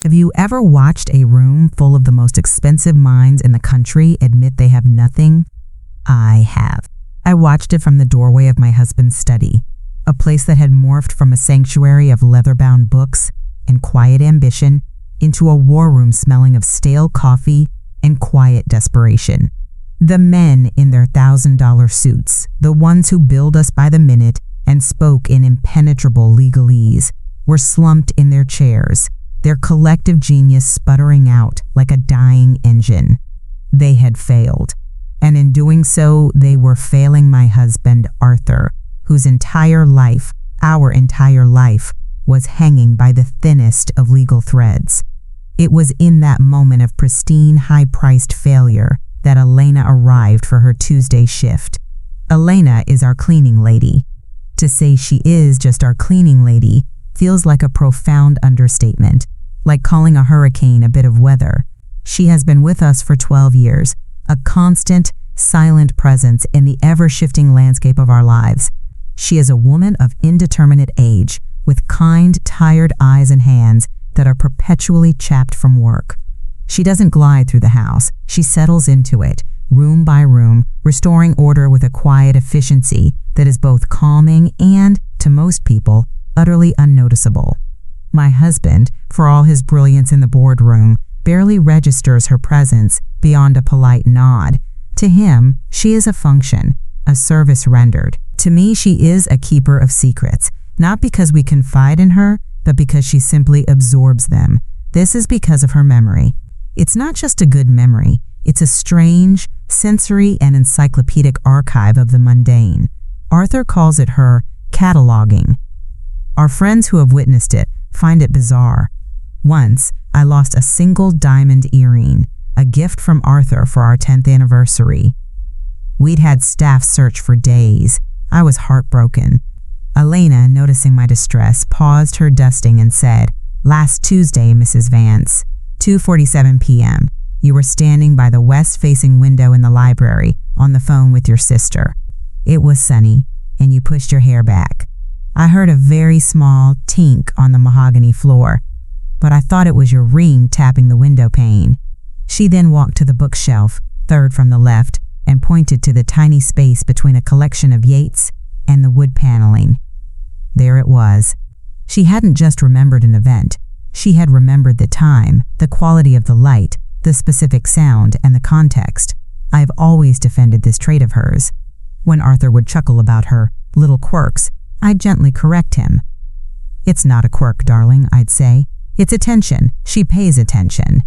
Have you ever watched a room full of the most expensive minds in the country admit they have nothing? I have. I watched it from the doorway of my husband's study, a place that had morphed from a sanctuary of leather-bound books and quiet ambition into a war room smelling of stale coffee and quiet desperation. The men in their $1,000 suits, the ones who billed us by the minute and spoke in impenetrable legalese, were slumped in their chairs, their collective genius sputtering out like a dying engine. They had failed, and in doing so, they were failing my husband, Arthur, whose entire life, our entire life, was hanging by the thinnest of legal threads. It was in that moment of pristine, high-priced failure that Elena arrived for her Tuesday shift. Elena is our cleaning lady. To say she is just our cleaning lady feels like a profound understatement, like calling a hurricane a bit of weather. She has been with us for 12 years, a constant, silent presence in the ever-shifting landscape of our lives. She is a woman of indeterminate age, with kind, tired eyes and hands that are perpetually chapped from work. She doesn't glide through the house. She settles into it, room by room, restoring order with a quiet efficiency that is both calming and, to most people, utterly unnoticeable. My husband, for all his brilliance in the boardroom, barely registers her presence beyond a polite nod. To him, she is a function, a service rendered. To me, she is a keeper of secrets, not because we confide in her, but because she simply absorbs them. This is because of her memory. It's not just a good memory, it's a strange, sensory and encyclopedic archive of the mundane. Arthur calls it her cataloging. Our friends who have witnessed it find it bizarre. Once, I lost a single diamond earring, a gift from Arthur for our 10th anniversary. We'd had staff search for days. I was heartbroken. Elena, noticing my distress, paused her dusting and said, "Last Tuesday, Mrs. Vance, 2:47 p.m., you were standing by the west-facing window in the library on the phone with your sister. It was sunny, and you pushed your hair back. I heard a very small tink on the mahogany floor, but I thought it was your ring tapping the window pane." She then walked to the bookshelf, third from the left, and pointed to the tiny space between a collection of Yeats and the wood paneling. There it was. She hadn't just remembered an event. She had remembered the time, the quality of the light, the specific sound, and the context. I've always defended this trait of hers. When Arthur would chuckle about her little quirks, I'd gently correct him. "It's not a quirk, darling," I'd say. "It's attention. She pays attention."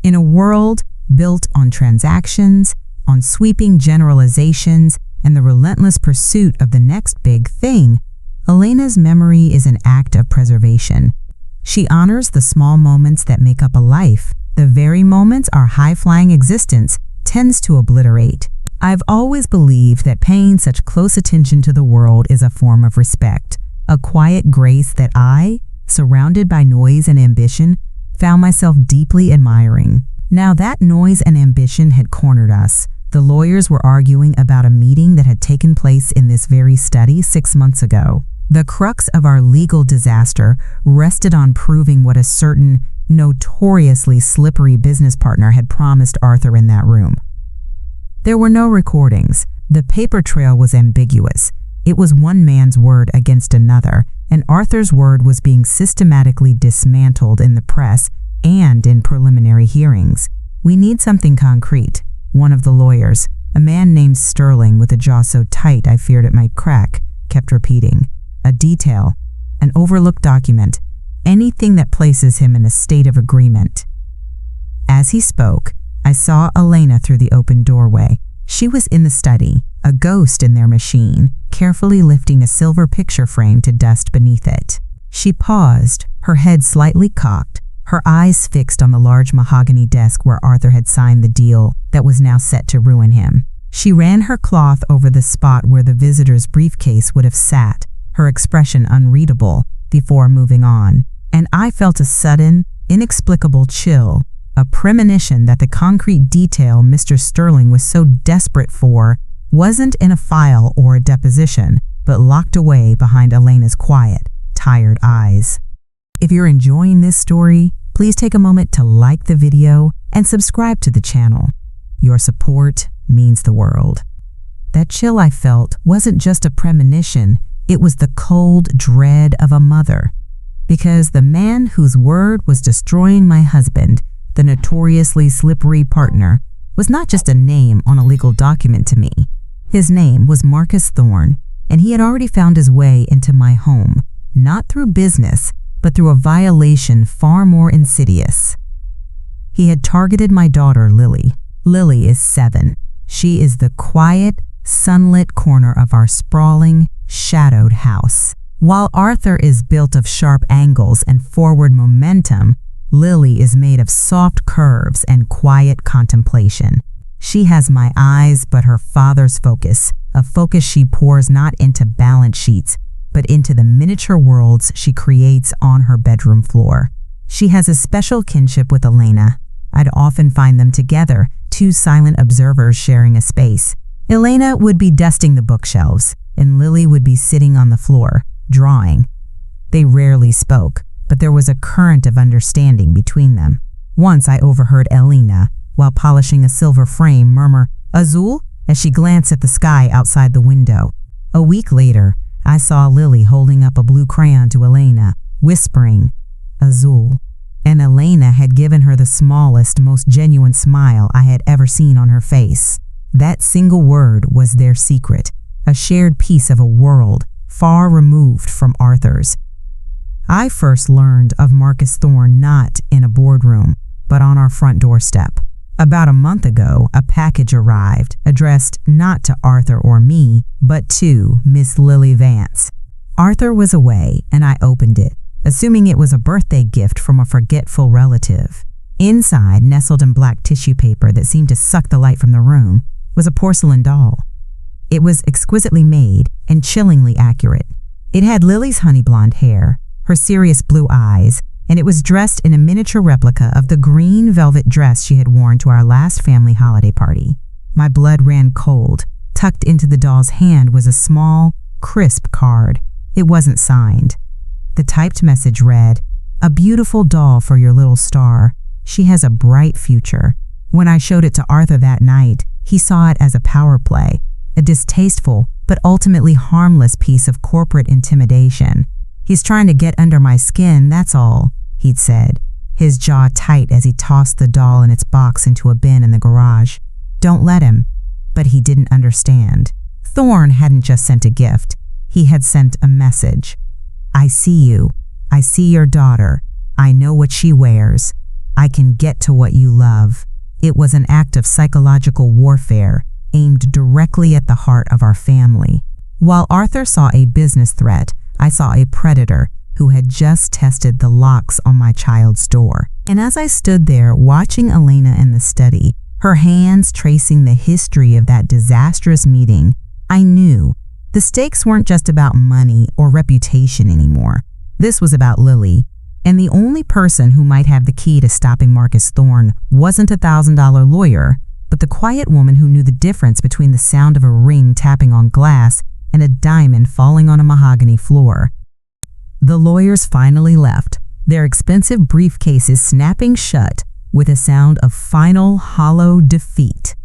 In a world built on transactions, on sweeping generalizations, and the relentless pursuit of the next big thing, Elena's memory is an act of preservation. She honors the small moments that make up a life, the very moments our high-flying existence tends to obliterate. I've always believed that paying such close attention to the world is a form of respect, a quiet grace that I, surrounded by noise and ambition, found myself deeply admiring. Now that noise and ambition had cornered us. The lawyers were arguing about a meeting that had taken place in this very study 6 months ago. The crux of our legal disaster rested on proving what a certain, notoriously slippery business partner had promised Arthur in that room. There were no recordings. The paper trail was ambiguous. It was one man's word against another, and Arthur's word was being systematically dismantled in the press and in preliminary hearings. "We need something concrete," one of the lawyers, a man named Sterling with a jaw so tight I feared it might crack, kept repeating. "A detail, an overlooked document, anything that places him in a state of agreement." As he spoke, I saw Elena through the open doorway. She was in the study, a ghost in their machine, carefully lifting a silver picture frame to dust beneath it. She paused, her head slightly cocked, her eyes fixed on the large mahogany desk where Arthur had signed the deal that was now set to ruin him. She ran her cloth over the spot where the visitor's briefcase would have sat, her expression unreadable, before moving on. And I felt a sudden, inexplicable chill, a premonition that the concrete detail Mr. Sterling was so desperate for wasn't in a file or a deposition, but locked away behind Elena's quiet, tired eyes. If you're enjoying this story, please take a moment to like the video and subscribe to the channel. Your support means the world. That chill I felt wasn't just a premonition, it was the cold dread of a mother. Because the man whose word was destroying my husband, the notoriously slippery partner, was not just a name on a legal document to me. His name was Marcus Thorne, and he had already found his way into my home, not through business, but through a violation far more insidious. He had targeted my daughter, Lily. Lily is 7. She is the quiet, sunlit corner of our sprawling, shadowed house. While Arthur is built of sharp angles and forward momentum, Lily is made of soft curves and quiet contemplation. She has my eyes but her father's focus, a focus she pours not into balance sheets, but into the miniature worlds she creates on her bedroom floor. She has a special kinship with Elena. I'd often find them together, two silent observers sharing a space. Elena would be dusting the bookshelves, and Lily would be sitting on the floor, drawing. They rarely spoke, but there was a current of understanding between them. Once I overheard Elena, while polishing a silver frame, murmur, "Azul?" as she glanced at the sky outside the window. A week later, I saw Lily holding up a blue crayon to Elena, whispering, "Azul." And Elena had given her the smallest, most genuine smile I had ever seen on her face. That single word was their secret, a shared piece of a world far removed from Arthur's. I first learned of Marcus Thorne not in a boardroom, but on our front doorstep. About a month ago, a package arrived, addressed not to Arthur or me, but to Miss Lily Vance. Arthur was away, and I opened it, assuming it was a birthday gift from a forgetful relative. Inside, nestled in black tissue paper that seemed to suck the light from the room, was a porcelain doll. It was exquisitely made and chillingly accurate. It had Lily's honey blonde hair, her serious blue eyes, and it was dressed in a miniature replica of the green velvet dress she had worn to our last family holiday party. My blood ran cold. Tucked into the doll's hand was a small, crisp card. It wasn't signed. The typed message read, "A beautiful doll for your little star. She has a bright future." When I showed it to Arthur that night, he saw it as a power play, a distasteful but ultimately harmless piece of corporate intimidation. "He's trying to get under my skin, that's all," he'd said, his jaw tight as he tossed the doll and its box into a bin in the garage. Don't let him. But he didn't understand. Thorne hadn't just sent a gift. He had sent a message. "I see you. I see your daughter. I know what she wears. I can get to what you love." It was an act of psychological warfare aimed directly at the heart of our family. While Arthur saw a business threat, I saw a predator who had just tested the locks on my child's door. And as I stood there watching Elena in the study, her hands tracing the history of that disastrous meeting, I knew the stakes weren't just about money or reputation anymore. This was about Lily, and the only person who might have the key to stopping Marcus Thorne wasn't a $1,000 lawyer, but the quiet woman who knew the difference between the sound of a ring tapping on glass and a diamond falling on a mahogany floor. The lawyers finally left, their expensive briefcases snapping shut with a sound of final, hollow defeat.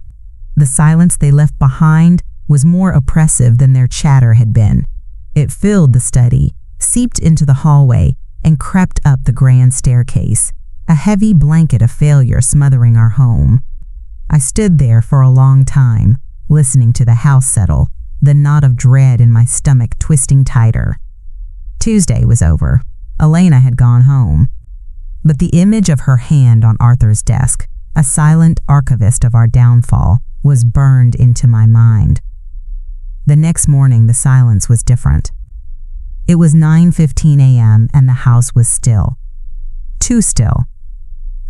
The silence they left behind was more oppressive than their chatter had been. It filled the study, seeped into the hallway, and crept up the grand staircase, a heavy blanket of failure smothering our home. I stood there for a long time, listening to the house settle, the knot of dread in my stomach twisting tighter. Tuesday was over. Elena had gone home. But the image of her hand on Arthur's desk, a silent archivist of our downfall, was burned into my mind. The next morning, the silence was different. It was 9:15 a.m. and the house was still. Too still.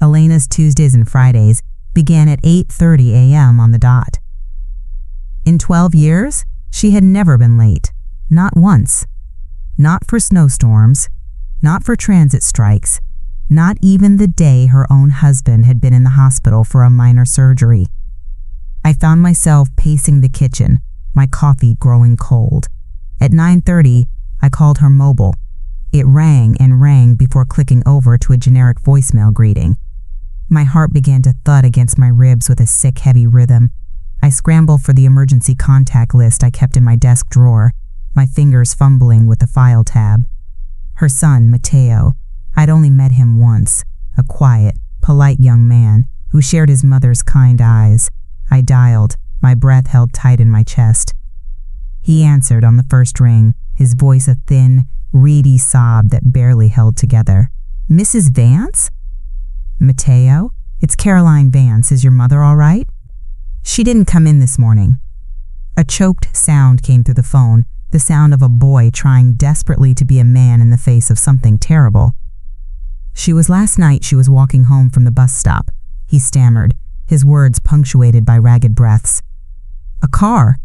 Elena's Tuesdays and Fridays began at 8:30 a.m. on the dot. In 12 years, she had never been late. Not once. Not for snowstorms. Not for transit strikes. Not even the day her own husband had been in the hospital for a minor surgery. I found myself pacing the kitchen, my coffee growing cold. At 9:30, I called her mobile. It rang and rang before clicking over to a generic voicemail greeting. My heart began to thud against my ribs with a sick, heavy rhythm. I scrambled for the emergency contact list I kept in my desk drawer, my fingers fumbling with the file tab. Her son, Matteo. I'd only met him once, a quiet, polite young man who shared his mother's kind eyes. I dialed, my breath held tight in my chest. He answered on the first ring, his voice a thin, reedy sob that barely held together. "Mrs. Vance?" "Matteo? It's Caroline Vance. Is your mother all right?" "She didn't come in this morning." A choked sound came through the phone, the sound of a boy trying desperately to be a man in the face of something terrible. Last night she was walking home from the bus stop," he stammered, his words punctuated by ragged breaths. "A car.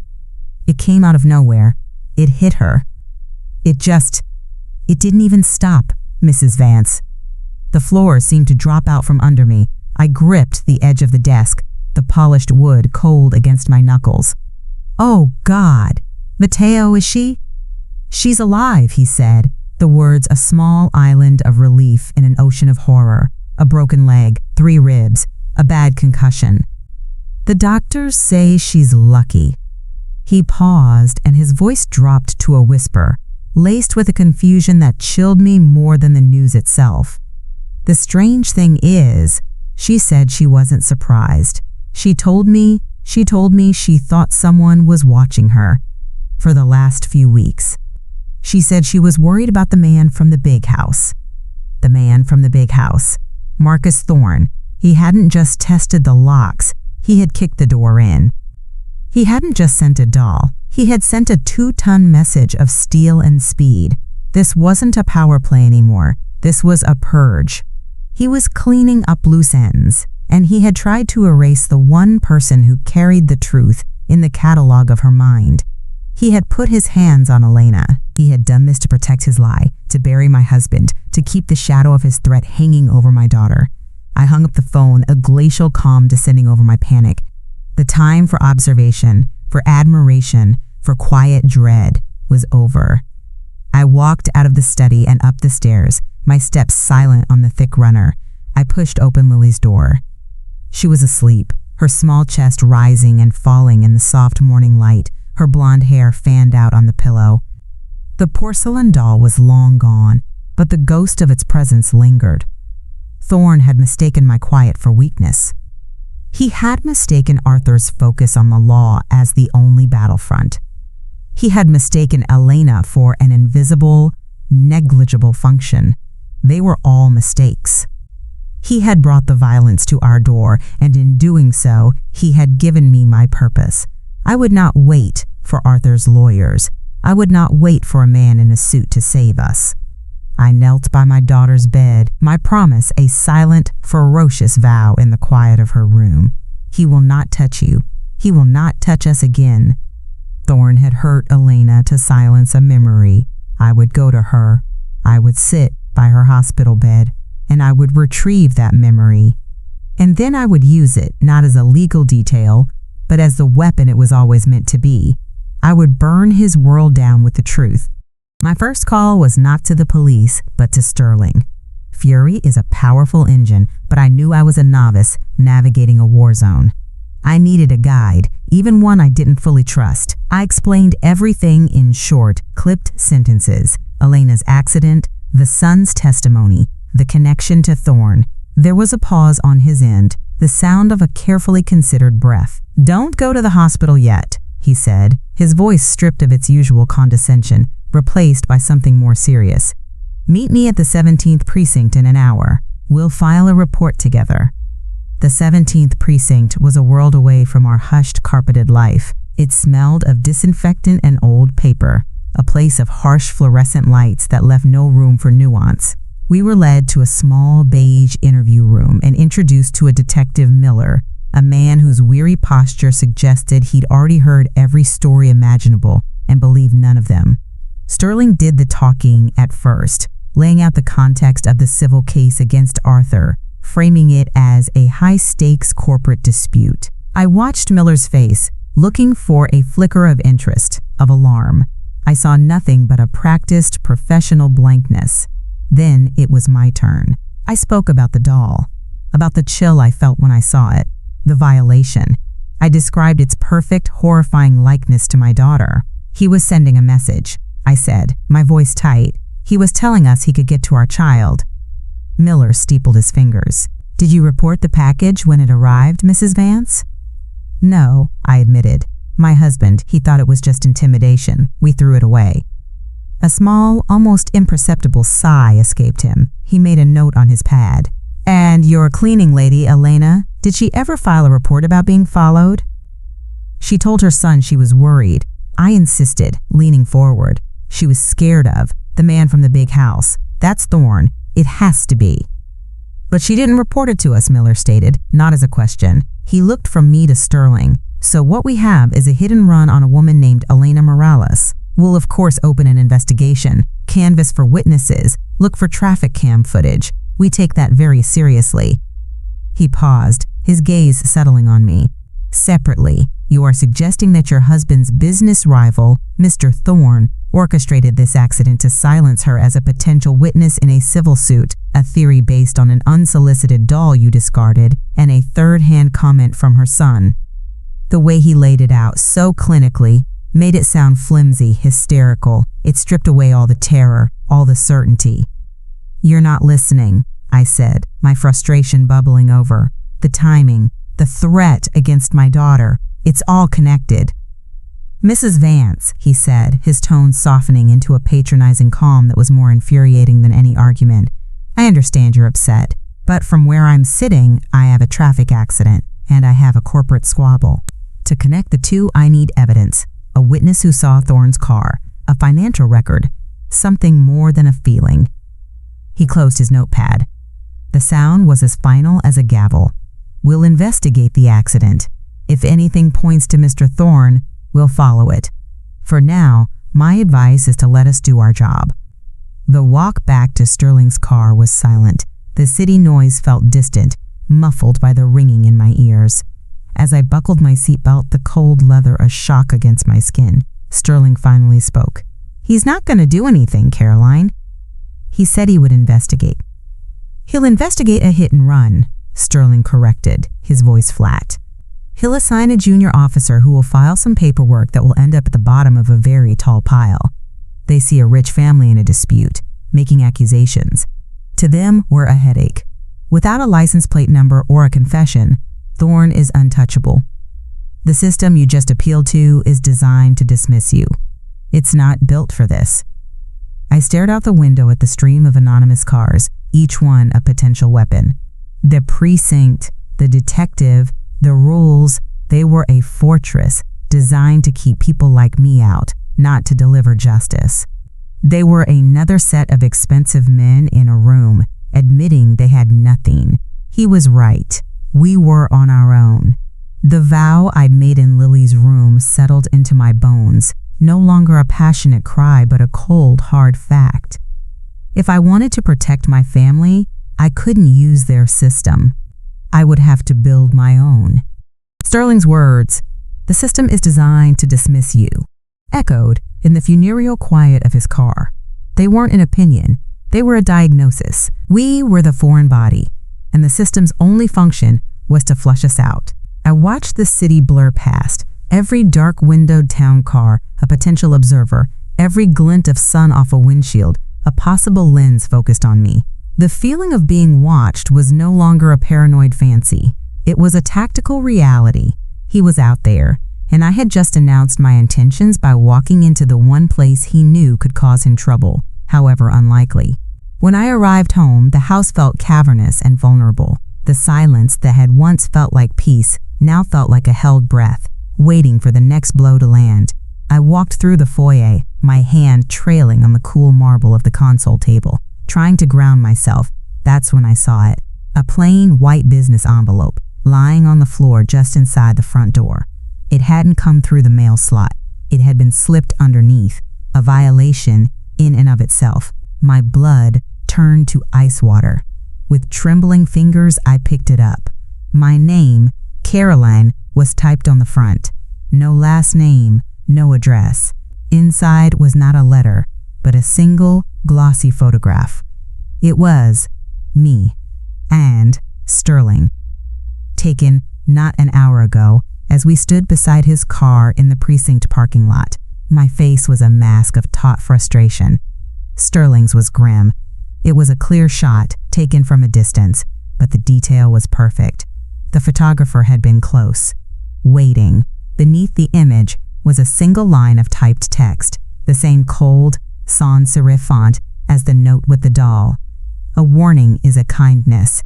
It came out of nowhere. It hit her. It didn't even stop, Mrs. Vance." The floor seemed to drop out from under me. I gripped the edge of the desk, the polished wood cold against my knuckles. "Oh, God! Matteo, is she?" "She's alive," he said, the words a small island of relief in an ocean of horror. A broken leg, 3 ribs, a bad concussion. "The doctors say she's lucky." He paused, and his voice dropped to a whisper, laced with a confusion that chilled me more than the news itself. "The strange thing is, she said she wasn't surprised. She told me she thought someone was watching her for the last few weeks. She said she was worried about the man from the big house." The man from the big house. Marcus Thorne. He hadn't just tested the locks, he had kicked the door in. He hadn't just sent a doll, he had sent a 2-ton message of steel and speed. This wasn't a power play anymore, this was a purge. He was cleaning up loose ends, and he had tried to erase the one person who carried the truth in the catalog of her mind. He had put his hands on Elena. He had done this to protect his lie, to bury my husband, to keep the shadow of his threat hanging over my daughter. I hung up the phone, a glacial calm descending over my panic. The time for observation, for admiration, for quiet dread was over. I walked out of the study and up the stairs, my steps silent on the thick runner. I pushed open Lily's door. She was asleep, her small chest rising and falling in the soft morning light, her blonde hair fanned out on the pillow. The porcelain doll was long gone, but the ghost of its presence lingered. Thorne had mistaken my quiet for weakness. He had mistaken Arthur's focus on the law as the only battlefront. He had mistaken Elena for an invisible, negligible function. They were all mistakes. He had brought the violence to our door, and in doing so, he had given me my purpose. I would not wait for Arthur's lawyers. I would not wait for a man in a suit to save us. I knelt by my daughter's bed, my promise a silent, ferocious vow in the quiet of her room. He will not touch you. He will not touch us again. Thorne had hurt Elena to silence a memory. I would go to her. I would sit by her hospital bed, and I would retrieve that memory. And then I would use it, not as a legal detail, but as the weapon it was always meant to be. I would burn his world down with the truth. My first call was not to the police, but to Sterling. Fury is a powerful engine, but I knew I was a novice navigating a war zone. I needed a guide, even one I didn't fully trust. I explained everything in short, clipped sentences. Elena's accident, the son's testimony, the connection to Thorne. There was a pause on his end, the sound of a carefully considered breath. "Don't go to the hospital yet," he said, his voice stripped of its usual condescension, replaced by something more serious. "Meet me at the 17th precinct in an hour. We'll file a report together." The 17th precinct was a world away from our hushed, carpeted life. It smelled of disinfectant and old paper, a place of harsh fluorescent lights that left no room for nuance. We were led to a small beige interview room and introduced to a Detective Miller, a man whose weary posture suggested he'd already heard every story imaginable and believed none of them. Sterling did the talking at first, laying out the context of the civil case against Arthur, framing it as a high-stakes corporate dispute. I watched Miller's face, looking for a flicker of interest, of alarm. I saw nothing but a practiced, professional blankness. Then it was my turn. I spoke about the doll, about the chill I felt when I saw it, the violation. I described its perfect, horrifying likeness to my daughter. He was sending a message, I said, my voice tight. He was telling us he could get to our child. Miller steepled his fingers. Did you report the package when it arrived, Mrs. Vance? No, I admitted. My husband, he thought it was just intimidation. We threw it away. A small, almost imperceptible sigh escaped him. He made a note on his pad. And your cleaning lady, Elena, did she ever file a report about being followed? She told her son she was worried. I insisted, leaning forward. She was scared of the man from the big house. That's Thorne. It has to be. But she didn't report it to us, Miller stated, not as a question. He looked from me to Sterling. So what we have is a hit and run on a woman named Elena Morales. We'll of course open an investigation, canvass for witnesses, look for traffic cam footage. We take that very seriously. He paused, his gaze settling on me. Separately, you are suggesting that your husband's business rival, Mr. Thorne, orchestrated this accident to silence her as a potential witness in a civil suit, a theory based on an unsolicited doll you discarded, and a third-hand comment from her son. The way he laid it out so clinically made it sound flimsy, hysterical. It stripped away all the terror, all the certainty. You're not listening, I said, my frustration bubbling over. The timing, the threat against my daughter, it's all connected. Mrs. Vance, he said, his tone softening into a patronizing calm that was more infuriating than any argument. I understand you're upset, but from where I'm sitting, I have a traffic accident, and I have a corporate squabble. To connect the two, I need evidence. A witness who saw Thorne's car, a financial record, something more than a feeling. He closed his notepad. The sound was as final as a gavel. We'll investigate the accident. If anything points to Mr. Thorne, we'll follow it. For now, my advice is to let us do our job. The walk back to Sterling's car was silent. The city noise felt distant, muffled by the ringing in my ears. As I buckled my seatbelt, the cold leather a shock against my skin, Sterling finally spoke. He's not going to do anything, Caroline. He said he would investigate. He'll investigate a hit and run, Sterling corrected, his voice flat. He'll assign a junior officer who will file some paperwork that will end up at the bottom of a very tall pile. They see a rich family in a dispute, making accusations. To them, we're a headache. Without a license plate number or a confession, Thorne is untouchable. The system you just appealed to is designed to dismiss you. It's not built for this. I stared out the window at the stream of anonymous cars, each one a potential weapon. The precinct, the detective, the rules, they were a fortress designed to keep people like me out, not to deliver justice. They were another set of expensive men in a room, admitting they had nothing. He was right. We were on our own. The vow I'd made in Lily's room settled into my bones, no longer a passionate cry but a cold, hard fact. If I wanted to protect my family, I couldn't use their system. I would have to build my own. Sterling's words, "The system is designed to dismiss you," echoed in the funereal quiet of his car. They weren't an opinion. They were a diagnosis. We were the foreign body, and the system's only function was to flush us out. I watched the city blur past, every dark-windowed town car a potential observer, every glint of sun off a windshield, a possible lens focused on me. The feeling of being watched was no longer a paranoid fancy. It was a tactical reality. He was out there, and I had just announced my intentions by walking into the one place he knew could cause him trouble, however unlikely. When I arrived home, the house felt cavernous and vulnerable. The silence that had once felt like peace now felt like a held breath, waiting for the next blow to land. I walked through the foyer, my hand trailing on the cool marble of the console table, trying to ground myself. That's when I saw it. A plain white business envelope, lying on the floor just inside the front door. It hadn't come through the mail slot. It had been slipped underneath, a violation in and of itself. My blood turned to ice water. With trembling fingers, I picked it up. My name, Caroline, was typed on the front. No last name, no address. Inside was not a letter, but a single, glossy photograph. It was me and Sterling, taken not an hour ago as we stood beside his car in the precinct parking lot. My face was a mask of taut frustration. Sterling's was grim. It was a clear shot, taken from a distance, but the detail was perfect. The photographer had been close, waiting. Beneath the image was a single line of typed text, the same cold, sans serif font as the note with the doll. A warning is a kindness.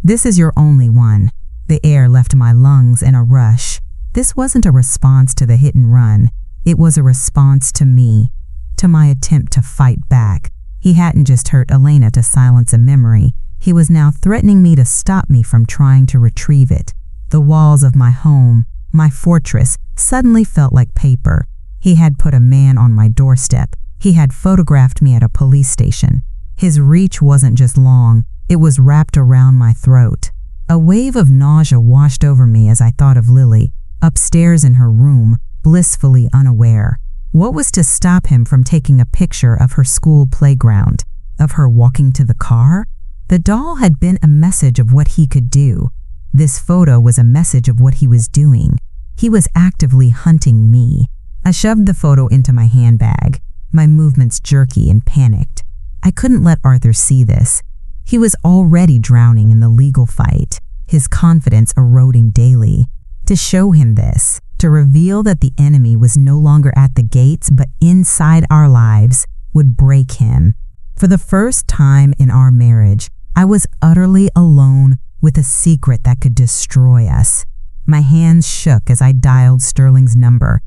This is your only one. The air left my lungs in a rush. This wasn't a response to the hit and run. It was a response to me, to my attempt to fight back. He hadn't just hurt Elena to silence a memory. He was now threatening me to stop me from trying to retrieve it. The walls of my home, my fortress, suddenly felt like paper. He had put a man on my doorstep. He had photographed me at a police station. His reach wasn't just long, it was wrapped around my throat. A wave of nausea washed over me as I thought of Lily, upstairs in her room, blissfully unaware. What was to stop him from taking a picture of her school playground, of her walking to the car? The doll had been a message of what he could do. This photo was a message of what he was doing. He was actively hunting me. I shoved the photo into my handbag, my movements jerky and panicked. I couldn't let Arthur see this. He was already drowning in the legal fight, his confidence eroding daily. To show him this, to reveal that the enemy was no longer at the gates but inside our lives, would break him. For the first time in our marriage, I was utterly alone with a secret that could destroy us. My hands shook as I dialed Sterling's number.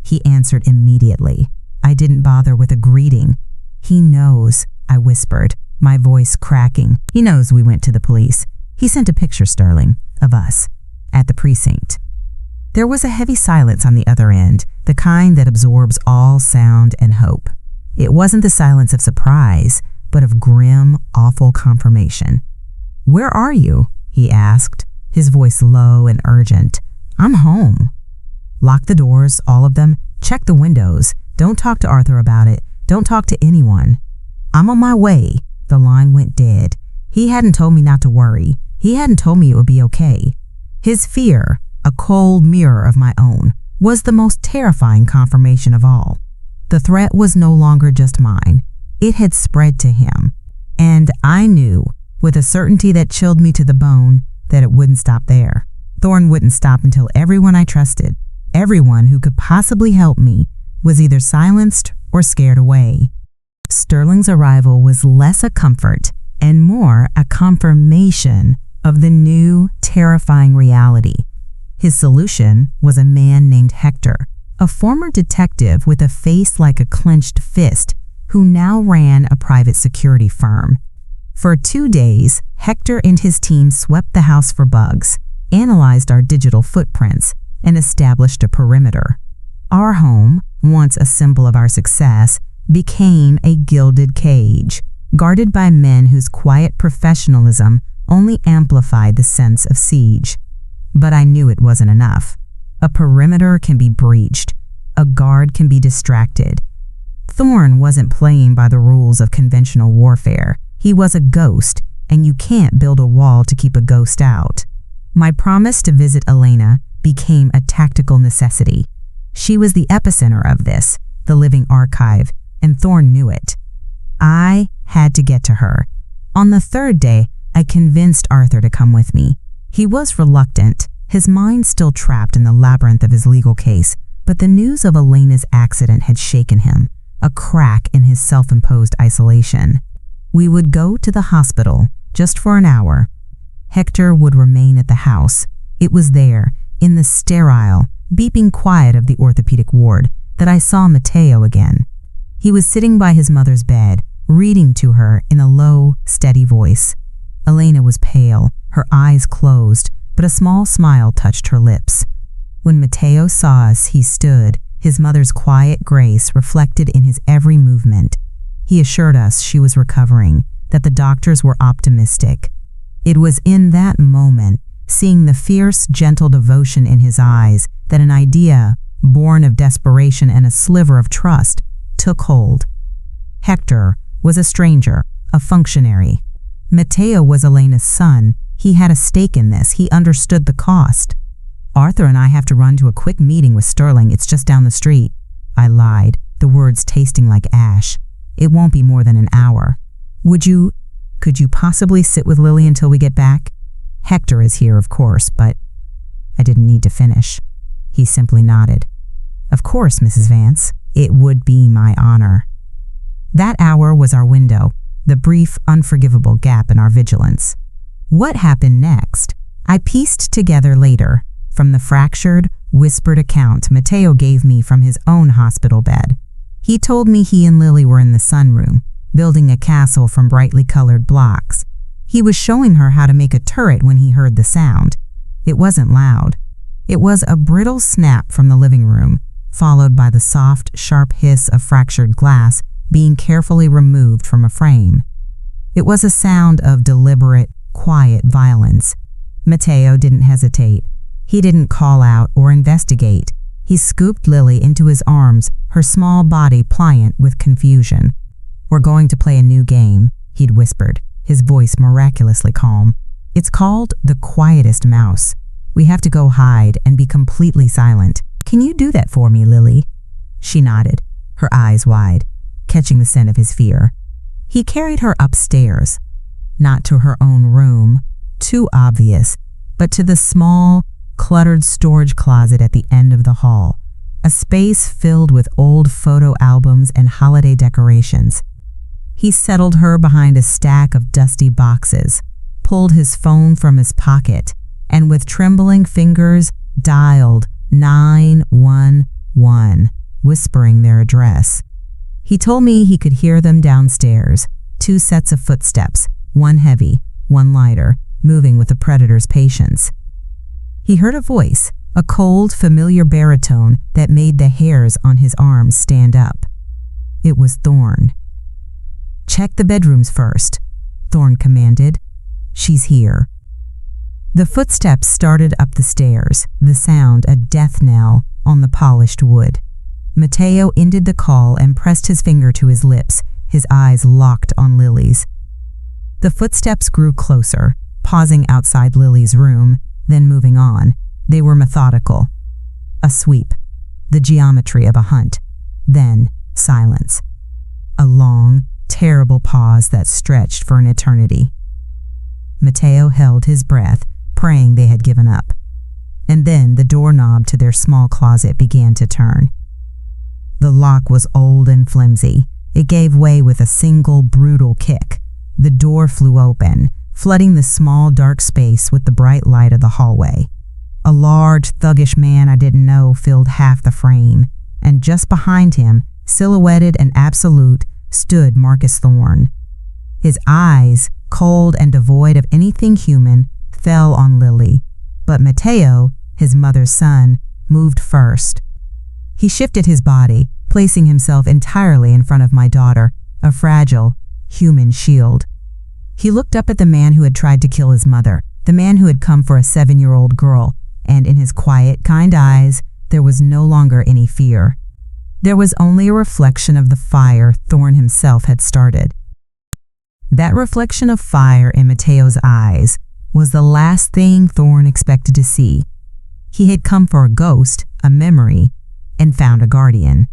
He answered immediately. I didn't bother with a greeting. He knows, I whispered, my voice cracking. He knows we went to the police. He sent a picture, Sterling, of us, at the precinct. There was a heavy silence on the other end, the kind that absorbs all sound and hope. It wasn't the silence of surprise, but of grim, awful confirmation. Where are you? He asked, his voice low and urgent. I'm home. Lock the doors, all of them. Check the windows. Don't talk to Arthur about it. Don't talk to anyone. I'm on my way. The line went dead. He hadn't told me not to worry. He hadn't told me it would be okay. His fear, a cold mirror of my own, was the most terrifying confirmation of all. The threat was no longer just mine. It had spread to him. And I knew, with a certainty that chilled me to the bone, that it wouldn't stop there. Thorn wouldn't stop until everyone I trusted, everyone who could possibly help me, was either silenced or scared away. Sterling's arrival was less a comfort and more a confirmation of the new, terrifying reality. His solution was a man named Hector, a former detective with a face like a clenched fist, who now ran a private security firm. For 2 days, Hector and his team swept the house for bugs, analyzed our digital footprints, and established a perimeter. Our home, once a symbol of our success, became a gilded cage, guarded by men whose quiet professionalism only amplified the sense of siege. But I knew it wasn't enough. A perimeter can be breached. A guard can be distracted. Thorn wasn't playing by the rules of conventional warfare. He was a ghost, and you can't build a wall to keep a ghost out. My promise to visit Elena became a tactical necessity. She was the epicenter of this, the living archive, and Thorn knew it. I had to get to her. On the 3rd day, I convinced Arthur to come with me. He was reluctant, his mind still trapped in the labyrinth of his legal case, but the news of Elena's accident had shaken him, a crack in his self-imposed isolation. We would go to the hospital, just for an hour. Hector would remain at the house. It was there, in the sterile, beeping quiet of the orthopedic ward, that I saw Mateo again. He was sitting by his mother's bed, reading to her in a low, steady voice. Elena was pale, her eyes closed, but a small smile touched her lips. When Mateo saw us, he stood, his mother's quiet grace reflected in his every movement. He assured us she was recovering, that the doctors were optimistic. It was in that moment, seeing the fierce, gentle devotion in his eyes, that an idea, born of desperation and a sliver of trust, took hold. Hector was a stranger, a functionary. Mateo was Elena's son. He had a stake in this. He understood the cost. Arthur and I have to run to a quick meeting with Sterling. It's just down the street. I lied, the words tasting like ash. It won't be more than an hour. Could you possibly sit with Lily until we get back? Hector is here, of course, but I didn't need to finish. He simply nodded. Of course, Mrs. Vance. It would be my honor. That hour was our window, the brief, unforgivable gap in our vigilance. What happened next? I pieced together later from the fractured, whispered account Mateo gave me from his own hospital bed. He told me he and Lily were in the sunroom, building a castle from brightly colored blocks. He was showing her how to make a turret when he heard the sound. It wasn't loud. It was a brittle snap from the living room, followed by the soft, sharp hiss of fractured glass being carefully removed from a frame. It was a sound of deliberate, quiet violence. Mateo didn't hesitate. He didn't call out or investigate. He scooped Lily into his arms, her small body pliant with confusion. We're going to play a new game, he'd whispered, his voice miraculously calm. It's called the quietest mouse. We have to go hide and be completely silent. Can you do that for me, Lily? She nodded, her eyes wide, catching the scent of his fear. He carried her upstairs, not to her own room, too obvious, but to the small, cluttered storage closet at the end of the hall, a space filled with old photo albums and holiday decorations. He settled her behind a stack of dusty boxes, pulled his phone from his pocket, and with trembling fingers dialed 911, whispering their address. He told me he could hear them downstairs, 2 sets of footsteps, one heavy, one lighter, moving with the predator's patience. He heard a voice, a cold, familiar baritone that made the hairs on his arms stand up. It was Thorne. Check the bedrooms first, Thorne commanded. She's here. The footsteps started up the stairs, the sound a death knell on the polished wood. Mateo ended the call and pressed his finger to his lips, his eyes locked on Lily's. The footsteps grew closer, pausing outside Lily's room, then moving on. They were methodical. A sweep, the geometry of a hunt, then silence. A long, terrible pause that stretched for an eternity. Mateo held his breath, praying they had given up. And then the doorknob to their small closet began to turn. The lock was old and flimsy. It gave way with a single brutal kick. The door flew open, flooding the small dark space with the bright light of the hallway. A large, thuggish man I didn't know filled half the frame, and just behind him, silhouetted and absolute, stood Marcus Thorne. His eyes, cold and devoid of anything human, fell on Lily, but Mateo, his mother's son, moved first. He shifted his body, placing himself entirely in front of my daughter, a fragile, human shield. He looked up at the man who had tried to kill his mother, the man who had come for a 7-year-old girl, and in his quiet, kind eyes, there was no longer any fear. There was only a reflection of the fire Thorne himself had started. That reflection of fire in Mateo's eyes was the last thing Thorne expected to see. He had come for a ghost, a memory, and found a guardian.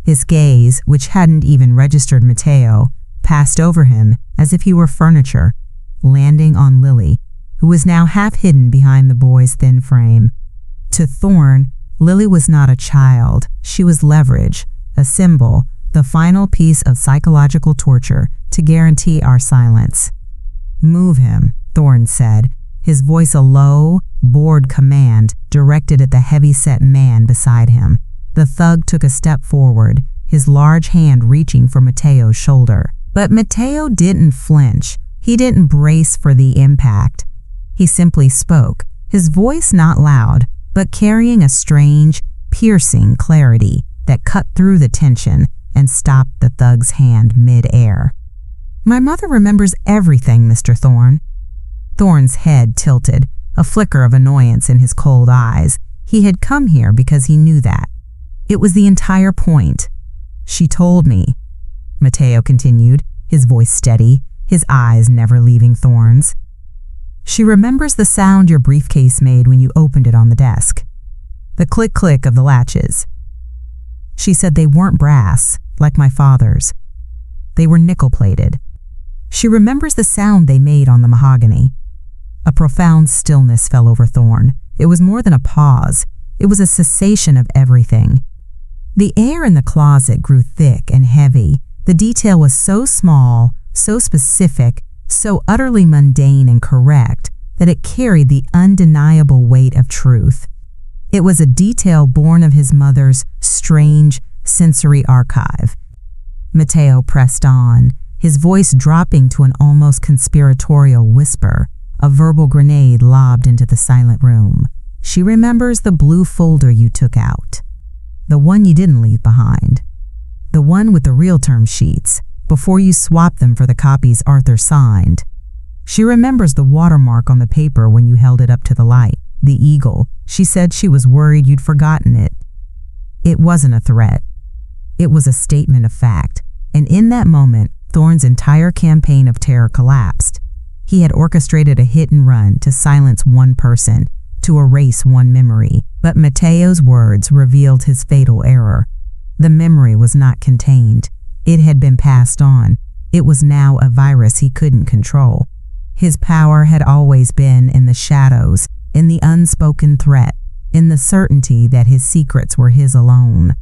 His gaze, which hadn't even registered Mateo, passed over him as if he were furniture, landing on Lily, who was now half hidden behind the boy's thin frame. To Thorne, Lily was not a child. She was leverage, a symbol, the final piece of psychological torture to guarantee our silence. "Move him," Thorne said, his voice a low, bored command directed at the heavy-set man beside him. The thug took a step forward, his large hand reaching for Mateo's shoulder. But Mateo didn't flinch. He didn't brace for the impact. He simply spoke, his voice not loud, but carrying a strange, piercing clarity that cut through the tension and stopped the thug's hand mid-air. "My mother remembers everything, Mr. Thorne." Thorne's head tilted, a flicker of annoyance in his cold eyes. He had come here because he knew that. It was the entire point. She told me, Mateo continued, his voice steady, his eyes never leaving Thorne's. She remembers the sound your briefcase made when you opened it on the desk. The click-click of the latches. She said they weren't brass, like my father's. They were nickel-plated. She remembers the sound they made on the mahogany. A profound stillness fell over Thorne. It was more than a pause. It was a cessation of everything. The air in the closet grew thick and heavy. The detail was so small, so specific, so utterly mundane and correct that it carried the undeniable weight of truth. It was a detail born of his mother's strange sensory archive. Mateo pressed on, his voice dropping to an almost conspiratorial whisper, a verbal grenade lobbed into the silent room. She remembers the blue folder you took out. The one you didn't leave behind. The one with the real term sheets, before you swapped them for the copies Arthur signed. She remembers the watermark on the paper when you held it up to the light, the eagle. She said she was worried you'd forgotten it. It wasn't a threat. It was a statement of fact, and in that moment, Thorne's entire campaign of terror collapsed. He had orchestrated a hit and run to silence one person, to erase one memory, but Mateo's words revealed his fatal error. The memory was not contained. It had been passed on. It was now a virus he couldn't control. His power had always been in the shadows, in the unspoken threat, in the certainty that his secrets were his alone.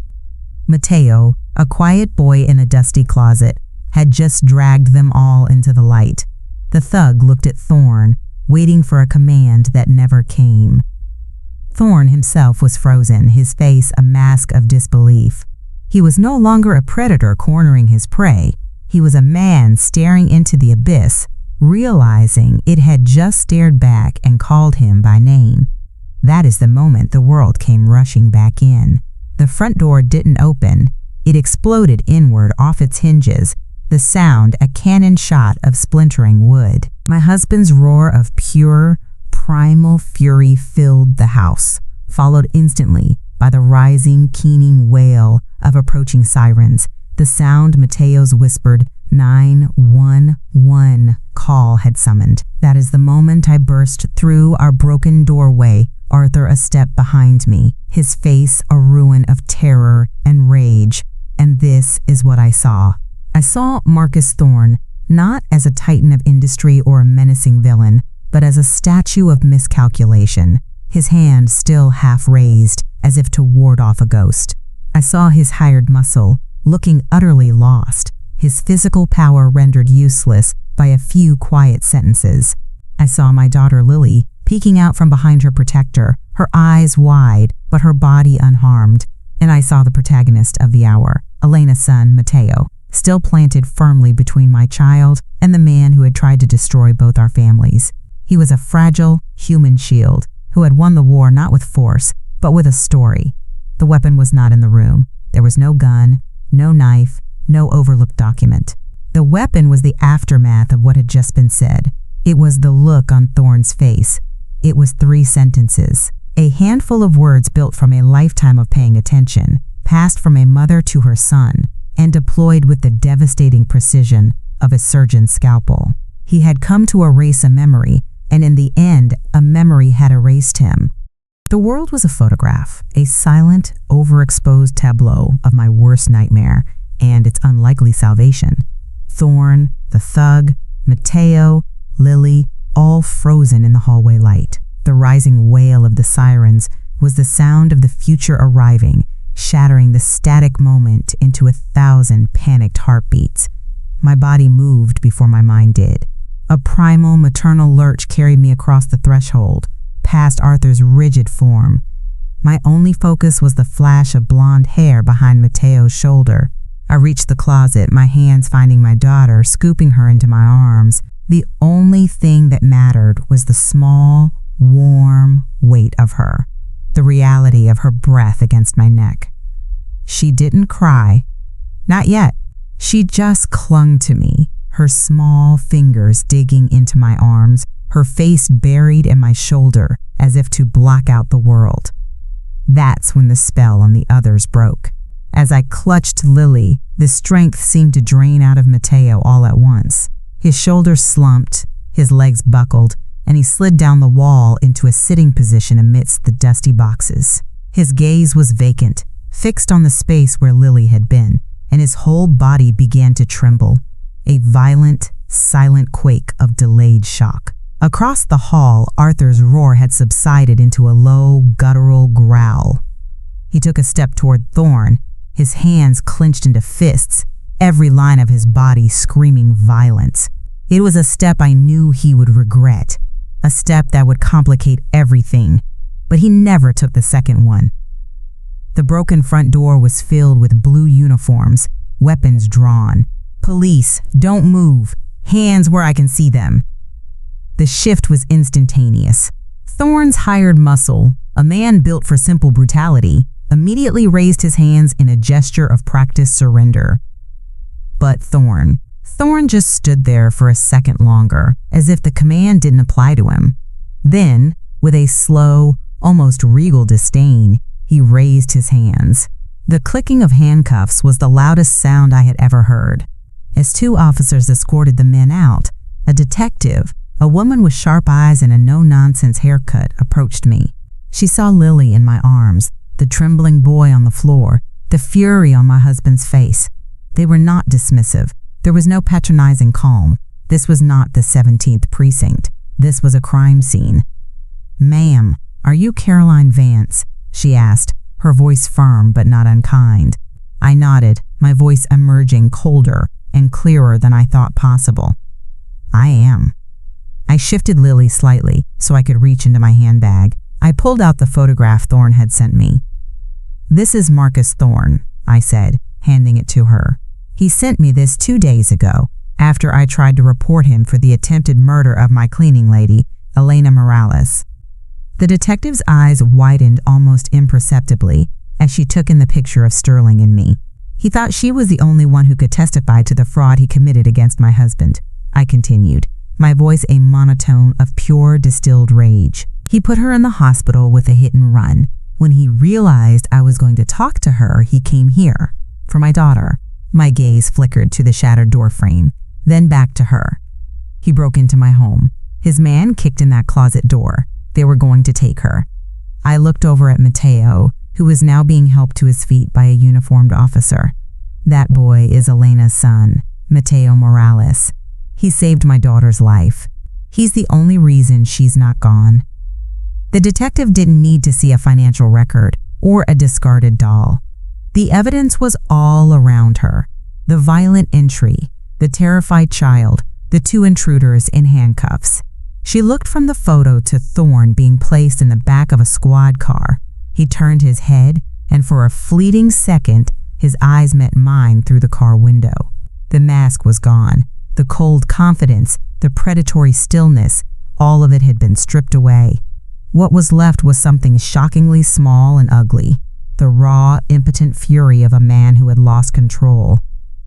Mateo, a quiet boy in a dusty closet, had just dragged them all into the light. The thug looked at Thorne, waiting for a command that never came. Thorne himself was frozen, his face a mask of disbelief. He was no longer a predator cornering his prey. He was a man staring into the abyss, realizing it had just stared back and called him by name. That is the moment the world came rushing back in. The front door didn't open. It exploded inward off its hinges, the sound a cannon shot of splintering wood. My husband's roar of pure, primal fury filled the house, followed instantly by the rising, keening wail of approaching sirens, the sound Mateo's whispered 911 call had summoned. That is the moment I burst through our broken doorway, Arthur a step behind me, his face a ruin of terror and rage, and this is what I saw. I saw Marcus Thorne not as a titan of industry or a menacing villain, but as a statue of miscalculation, his hand still half raised as if to ward off a ghost. I saw his hired muscle, looking utterly lost, his physical power rendered useless by a few quiet sentences. I saw my daughter Lily peeking out from behind her protector, her eyes wide, but her body unharmed. And I saw the protagonist of the hour, Elena's son, Mateo, still planted firmly between my child and the man who had tried to destroy both our families. He was a fragile, human shield who had won the war not with force, but with a story. The weapon was not in the room. There was no gun, no knife, no overlooked document. The weapon was the aftermath of what had just been said. It was the look on Thorne's face. It was 3 sentences, a handful of words built from a lifetime of paying attention, passed from a mother to her son, and deployed with the devastating precision of a surgeon's scalpel. He had come to erase a memory, and in the end, a memory had erased him. The world was a photograph, a silent, overexposed tableau of my worst nightmare and its unlikely salvation. Thorne, the thug, Mateo, Lily, all frozen in the hallway light. The rising wail of the sirens was the sound of the future arriving, shattering the static moment into 1,000 panicked heartbeats. My body moved before my mind did. A primal, maternal lurch carried me across the threshold, past Arthur's rigid form. My only focus was the flash of blonde hair behind Mateo's shoulder. I reached the closet, my hands finding my daughter, scooping her into my arms. The only thing that mattered was the small, warm weight of her, the reality of her breath against my neck. She didn't cry. Not yet. She just clung to me, her small fingers digging into my arms, her face buried in my shoulder as if to block out the world. That's when the spell on the others broke. As I clutched Lily, the strength seemed to drain out of Mateo all at once. His shoulders slumped, his legs buckled, and he slid down the wall into a sitting position amidst the dusty boxes. His gaze was vacant, fixed on the space where Lily had been, and his whole body began to tremble, a violent, silent quake of delayed shock. Across the hall, Arthur's roar had subsided into a low, guttural growl. He took a step toward Thorn, his hands clenched into fists, every line of his body screaming violence. It was a step I knew he would regret, a step that would complicate everything, but he never took the second one. The broken front door was filled with blue uniforms, weapons drawn. Police, don't move, hands where I can see them. The shift was instantaneous. Thorn's hired muscle, a man built for simple brutality, immediately raised his hands in a gesture of practiced surrender. But Thorn just stood there for a second longer, as if the command didn't apply to him. Then, with a slow, almost regal disdain, he raised his hands. The clicking of handcuffs was the loudest sound I had ever heard. As two officers escorted the men out, a detective, a woman with sharp eyes and a no-nonsense haircut, approached me. She saw Lily in my arms, the trembling boy on the floor, the fury on my husband's face. They were not dismissive. There was no patronizing calm. This was not the 17th precinct. This was a crime scene. "Ma'am, are you Caroline Vance?" she asked, her voice firm but not unkind. I nodded, my voice emerging colder and clearer than I thought possible. "I am." I shifted Lily slightly so I could reach into my handbag. I pulled out the photograph Thorn had sent me. "This is Marcus Thorn," I said, handing it to her. "He sent me this 2 days ago, after I tried to report him for the attempted murder of my cleaning lady, Elena Morales." The detective's eyes widened almost imperceptibly as she took in the picture of Sterling and me. He thought she was the only one who could testify to the fraud he committed against my husband. I continued, my voice a monotone of pure distilled rage. "He put her in the hospital with a hit and run. When he realized I was going to talk to her, he came here. For my daughter." My gaze flickered to the shattered door frame, then back to her. "He broke into my home. His man kicked in that closet door. They were going to take her." I looked over at Mateo, who was now being helped to his feet by a uniformed officer. "That boy is Elena's son, Mateo Morales. He saved my daughter's life. He's the only reason she's not gone." The detective didn't need to see a financial record or a discarded doll. The evidence was all around her. The violent entry, the terrified child, the two intruders in handcuffs. She looked from the photo to Thorn being placed in the back of a squad car. He turned his head, and for a fleeting second, his eyes met mine through the car window. The mask was gone. The cold confidence, the predatory stillness, all of it had been stripped away. What was left was something shockingly small and ugly, the raw, impotent fury of a man who had lost control.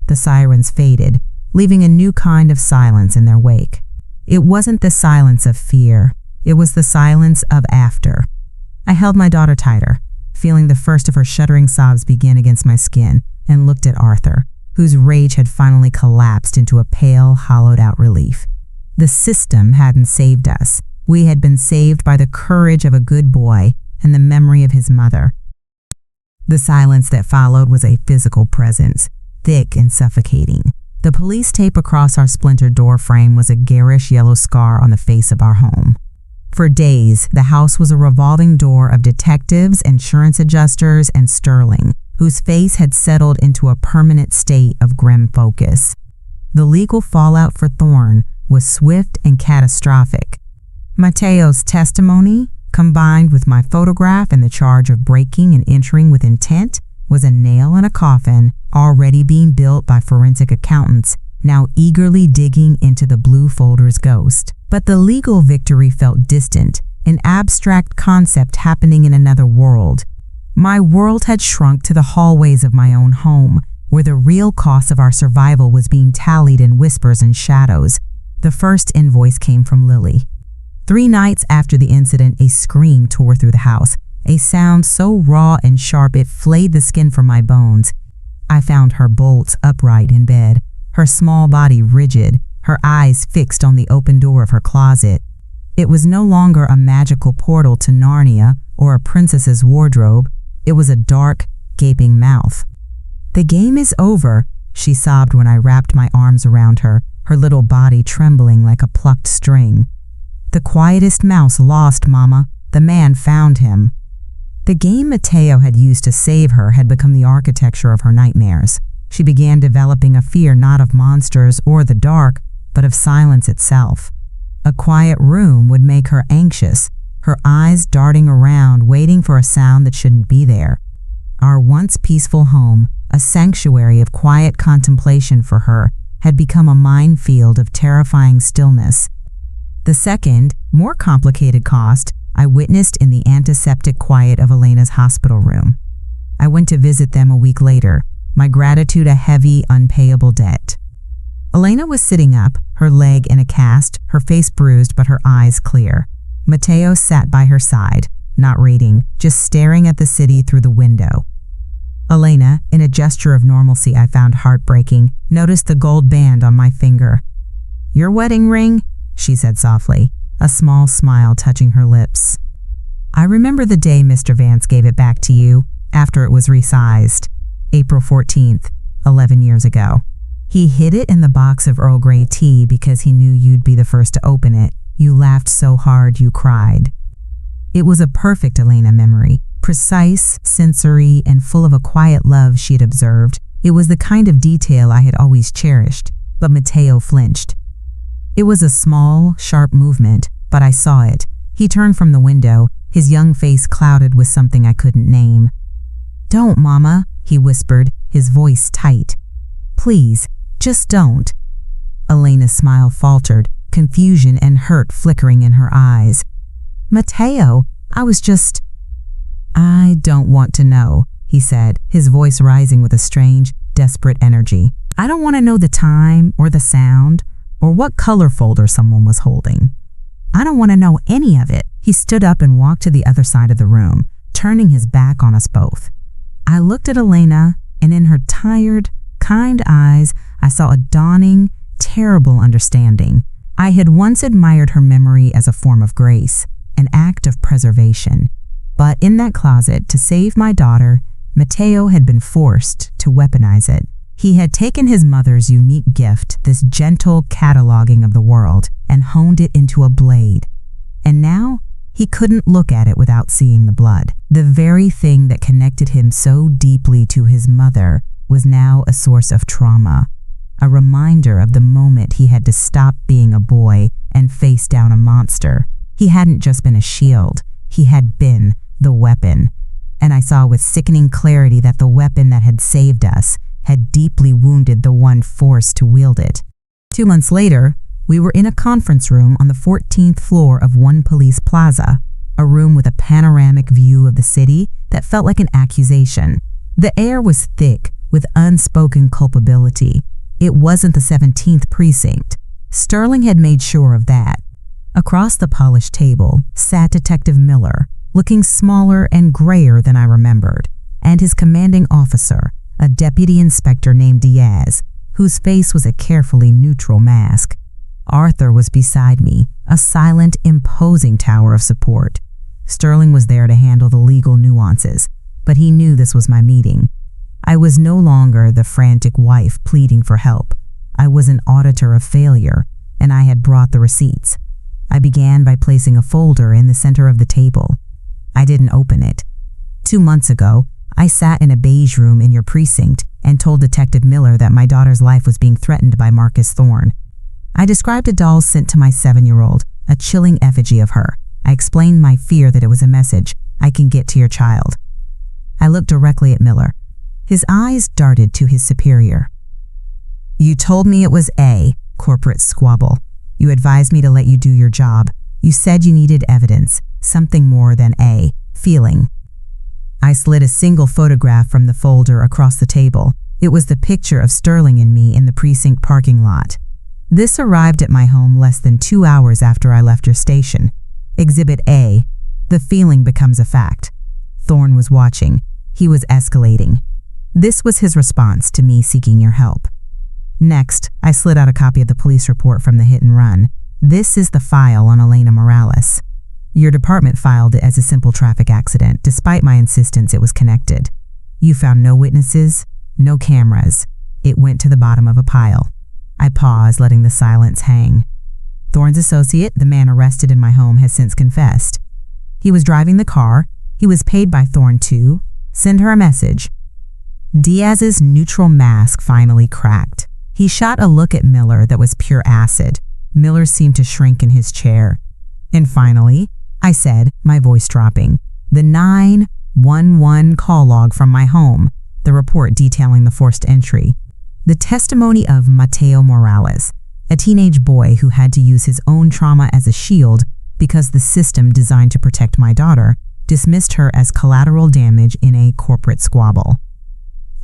The sirens faded, leaving a new kind of silence in their wake. It wasn't the silence of fear. It was the silence of after. I held my daughter tighter, feeling the first of her shuddering sobs begin against my skin, and looked at Arthur, whose rage had finally collapsed into a pale, hollowed-out relief. The system hadn't saved us. We had been saved by the courage of a good boy and the memory of his mother. The silence that followed was a physical presence, thick and suffocating. The police tape across our splintered door frame was a garish yellow scar on the face of our home. For days, the house was a revolving door of detectives, insurance adjusters, and Sterling, whose face had settled into a permanent state of grim focus. The legal fallout for Thorn was swift and catastrophic. Mateo's testimony, combined with my photograph and the charge of breaking and entering with intent, was a nail in a coffin already being built by forensic accountants, now eagerly digging into the blue folder's ghost. But the legal victory felt distant, an abstract concept happening in another world. My world had shrunk to the hallways of my own home, where the real cost of our survival was being tallied in whispers and shadows. The first invoice came from Lily. 3 nights after the incident, a scream tore through the house, a sound so raw and sharp it flayed the skin from my bones. I found her bolt upright in bed, her small body rigid, her eyes fixed on the open door of her closet. It was no longer a magical portal to Narnia or a princess's wardrobe. It was a dark, gaping mouth. "The game is over," she sobbed when I wrapped my arms around her, her little body trembling like a plucked string. "The quietest mouse lost, Mama. The man found him." The game Mateo had used to save her had become the architecture of her nightmares. She began developing a fear not of monsters or the dark, but of silence itself. A quiet room would make her anxious, her eyes darting around, waiting for a sound that shouldn't be there. Our once peaceful home, a sanctuary of quiet contemplation for her, had become a minefield of terrifying stillness. The second, more complicated cost I witnessed in the antiseptic quiet of Elena's hospital room. I went to visit them a week later, my gratitude a heavy, unpayable debt. Elena was sitting up, her leg in a cast, her face bruised but her eyes clear. Mateo sat by her side, not reading, just staring at the city through the window. Elena, in a gesture of normalcy I found heartbreaking, noticed the gold band on my finger. "Your wedding ring?" she said softly, a small smile touching her lips. "I remember the day Mr. Vance gave it back to you, after it was resized. April 14th, 11 years ago. He hid it in the box of Earl Grey tea because he knew you'd be the first to open it. You laughed so hard you cried." It was a perfect Elena memory, precise, sensory, and full of a quiet love she had observed. It was the kind of detail I had always cherished, but Mateo flinched. It was a small, sharp movement, but I saw it. He turned from the window, his young face clouded with something I couldn't name. "Don't, Mama," he whispered, his voice tight. "Please, just don't." Elena's smile faltered, confusion and hurt flickering in her eyes. "Mateo, I was just—" "I don't want to know," he said, his voice rising with a strange, desperate energy. "I don't want to know the time or the sound or what color folder someone was holding. I don't want to know any of it." He stood up and walked to the other side of the room, turning his back on us both. I looked at Elena, and in her tired, kind eyes, I saw a dawning, terrible understanding. I had once admired her memory as a form of grace, an act of preservation. But in that closet, to save my daughter, Mateo had been forced to weaponize it. He had taken his mother's unique gift, this gentle cataloging of the world, and honed it into a blade. And now, he couldn't look at it without seeing the blood. The very thing that connected him so deeply to his mother was now a source of trauma, a reminder of the moment he had to stop being a boy and face down a monster. He hadn't just been a shield, he had been the weapon. And I saw with sickening clarity that the weapon that had saved us had deeply wounded the one forced to wield it. 2 months later, we were in a conference room on the 14th floor of One Police Plaza, a room with a panoramic view of the city that felt like an accusation. The air was thick with unspoken culpability. It wasn't the 17th precinct. Sterling had made sure of that. Across the polished table sat Detective Miller, looking smaller and grayer than I remembered, and his commanding officer, a deputy inspector named Diaz, whose face was a carefully neutral mask. Arthur was beside me, a silent, imposing tower of support. Sterling was there to handle the legal nuances, but he knew this was my meeting. I was no longer the frantic wife pleading for help. I was an auditor of failure, and I had brought the receipts. I began by placing a folder in the center of the table. I didn't open it. 2 months ago, I sat in a beige room in your precinct and told Detective Miller that my daughter's life was being threatened by Marcus Thorne. I described a doll sent to my 7-year-old, a chilling effigy of her. I explained my fear that it was a message, "I can get to your child." I looked directly at Miller. His eyes darted to his superior. "You told me it was a corporate squabble. You advised me to let you do your job. You said you needed evidence, something more than a feeling." I slid a single photograph from the folder across the table. It was the picture of Sterling and me in the precinct parking lot. "This arrived at my home less than 2 hours after I left your station. Exhibit A, the feeling becomes a fact. Thorne was watching. He was escalating. This was his response to me seeking your help. Next, I slid out a copy of the police report from the hit and run. This is the file on Elena Morales. Your department filed it as a simple traffic accident, despite my insistence it was connected. You found no witnesses, no cameras. It went to the bottom of a pile. I paused, letting the silence hang. Thorne's associate, the man arrested in my home, has since confessed. He was driving the car. He was paid by Thorne to send her a message. Diaz's neutral mask finally cracked. He shot a look at Miller that was pure acid. Miller seemed to shrink in his chair. And finally, I said, my voice dropping, the 911 call log from my home, the report detailing the forced entry. The testimony of Mateo Morales, a teenage boy who had to use his own trauma as a shield because the system designed to protect my daughter dismissed her as collateral damage in a corporate squabble.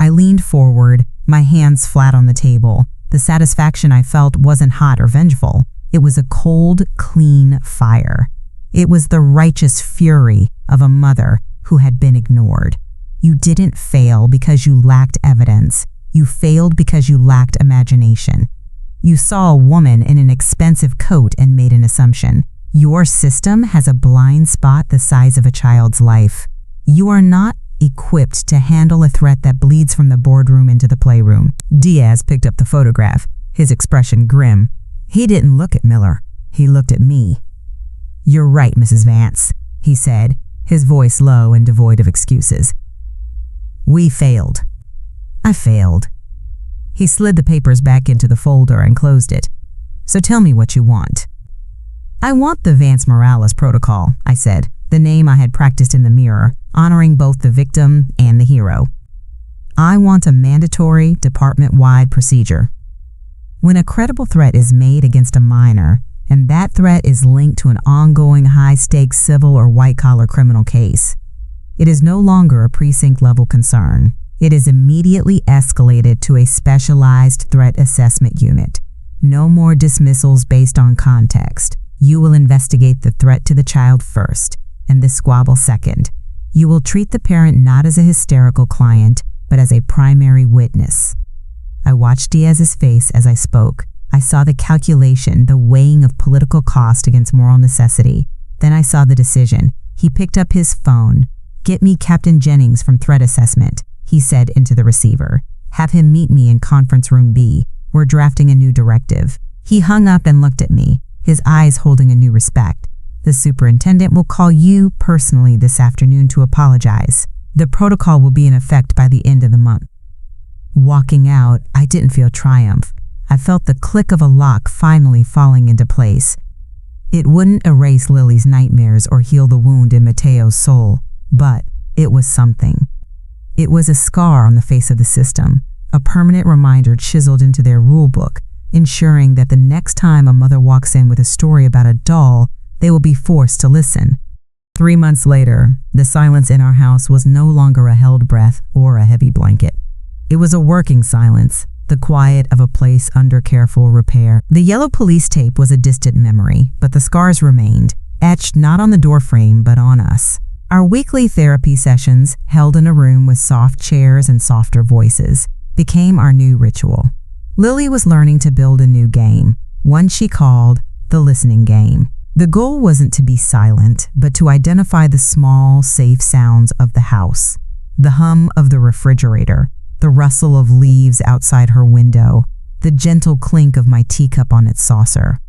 I leaned forward, my hands flat on the table. The satisfaction I felt wasn't hot or vengeful. It was a cold, clean fire. It was the righteous fury of a mother who had been ignored. You didn't fail because you lacked evidence. You failed because you lacked imagination. You saw a woman in an expensive coat and made an assumption. Your system has a blind spot the size of a child's life. You are not equipped to handle a threat that bleeds from the boardroom into the playroom. Diaz picked up the photograph, his expression grim. He didn't look at Miller. He looked at me. You're right, Mrs. Vance, he said, his voice low and devoid of excuses. We failed. I failed. He slid the papers back into the folder and closed it. So tell me what you want. I want the Vance Morales protocol, I said, the name I had practiced in the mirror, honoring both the victim and the hero. I want a mandatory, department-wide procedure. When a credible threat is made against a minor, and that threat is linked to an ongoing high-stakes civil or white-collar criminal case, it is no longer a precinct-level concern. It is immediately escalated to a specialized threat assessment unit. No more dismissals based on context. You will investigate the threat to the child first, and the squabble second. You will treat the parent not as a hysterical client, but as a primary witness. I watched Diaz's face as I spoke. I saw the calculation, the weighing of political cost against moral necessity. Then I saw the decision. He picked up his phone. Get me Captain Jennings from Threat Assessment, he said into the receiver. Have him meet me in conference room B. We're drafting a new directive. He hung up and looked at me, his eyes holding a new respect. The superintendent will call you personally this afternoon to apologize. The protocol will be in effect by the end of the month. Walking out, I didn't feel triumph. I felt the click of a lock finally falling into place. It wouldn't erase Lily's nightmares or heal the wound in Mateo's soul, but it was something. It was a scar on the face of the system, a permanent reminder chiseled into their rulebook, ensuring that the next time a mother walks in with a story about a doll, they will be forced to listen. 3 months later, the silence in our house was no longer a held breath or a heavy blanket. It was a working silence, the quiet of a place under careful repair. The yellow police tape was a distant memory, but the scars remained, etched not on the doorframe but on us. Our weekly therapy sessions, held in a room with soft chairs and softer voices, became our new ritual. Lily was learning to build a new game, one she called the listening game. The goal wasn't to be silent, but to identify the small, safe sounds of the house. The hum of the refrigerator, the rustle of leaves outside her window, the gentle clink of my teacup on its saucer.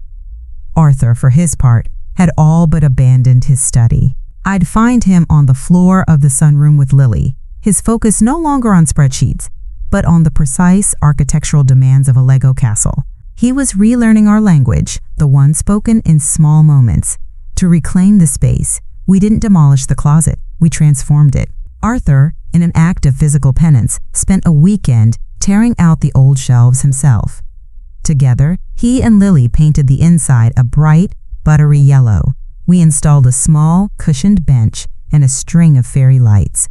Arthur, for his part, had all but abandoned his study. I'd find him on the floor of the sunroom with Lily, his focus no longer on spreadsheets, but on the precise architectural demands of a Lego castle. He was relearning our language, the one spoken in small moments. To reclaim the space, we didn't demolish the closet, we transformed it. Arthur, in an act of physical penance, spent a weekend tearing out the old shelves himself. Together, he and Lily painted the inside a bright, buttery yellow. We installed a small, cushioned bench and a string of fairy lights.